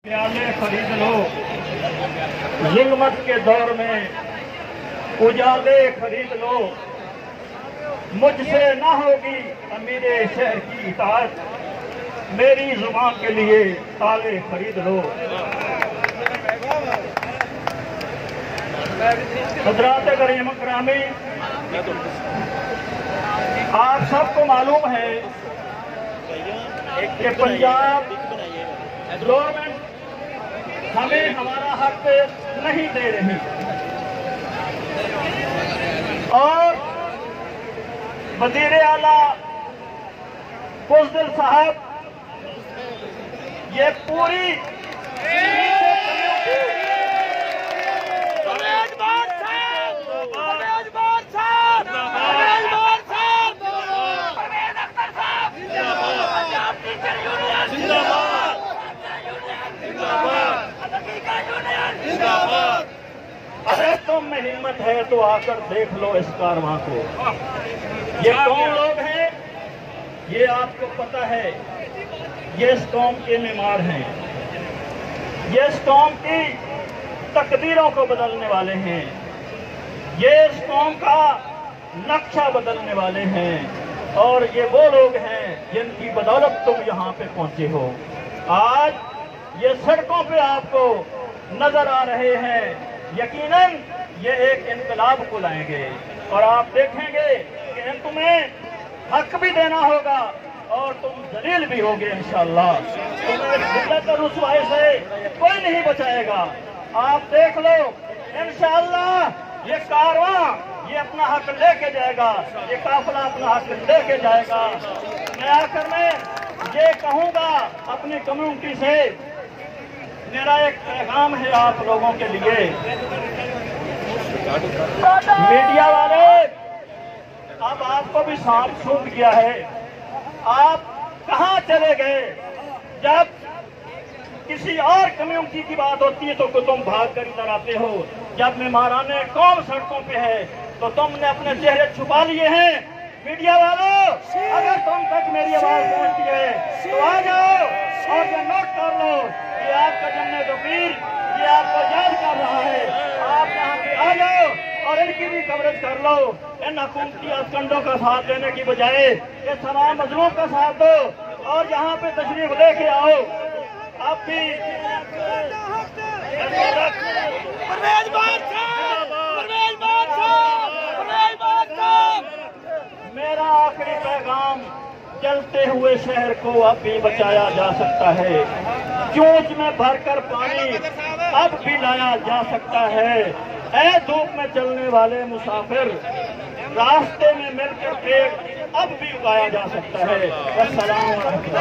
प्याले खरीद लो, जुल्मत के दौर में उजाले खरीद लो। मुझसे ना होगी अमीरे शहर की इताअत, मेरी जुबान के लिए ताले खरीद लो। हज़रात करीम करामी, आप सबको मालूम है कि पंजाब गवर्नमेंट हमें हमारा हक नहीं दे रही और वज़ीर आला बुज़दिल साहब ये पूरी अरे तुम में हिम्मत है तो आकर देख लो इस कारवां को। ये कौन लोग हैं ये आपको पता है। ये इस कौम के मेमार हैं, ये इस कौम की तकदीरों को बदलने वाले हैं, ये इस कौम का नक्शा बदलने वाले हैं और ये वो लोग हैं जिनकी बदौलत तुम यहाँ पे पहुंचे हो। आज ये सड़कों पे आपको नजर आ रहे हैं, यकीनन ये एक इनकलाब को लाएंगे और आप देखेंगे कि तुम्हें हक भी देना होगा और तुम जलील भी होगे इंशाअल्लाह। तुम्हें जिल्लत और रुसवाई से कोई नहीं बचाएगा। आप देख लो इंशाअल्लाह ये कारवां ये अपना हक लेके जाएगा, ये काफिला अपना हक लेके जाएगा। मैं आखिर में ये कहूंगा अपनी कम्युनिटी से, मेरा एक पैगाम है आप लोगों के लिए। मीडिया वाले अब आपको भी सांप सूंघ गया है। आप कहां चले गए? जब किसी और कम्युनिटी की बात होती है तो तुम भाग कर इधर आते हो। जब मेहमाराने कौम सड़कों पे है तो तुमने अपने चेहरे छुपा लिए हैं। मीडिया वालों, अगर तुम तक मेरी आवाज पहुंचती है तो आ जाओ और ये नोट कर लो कि आपका जन्नत वकील ये आपको याद कर रहा है। आप यहाँ पे आ जाओ और इनकी भी कवरेज कर लो। इन हुकूमती कंडों का साथ देने की बजाय ये तमाम मजलूम का साथ दो और यहाँ पे तशरीफ लेके आओ। आप भी मेरा आखिरी पैगाम, जलते हुए शहर को अब भी बचाया जा सकता है, चोंच में भरकर पानी अब भी लाया जा सकता है। ऐ धूप में चलने वाले मुसाफिर, रास्ते में मिलकर पेड़ अब भी उगाया जा सकता है। अस्सलाम वालेकुम।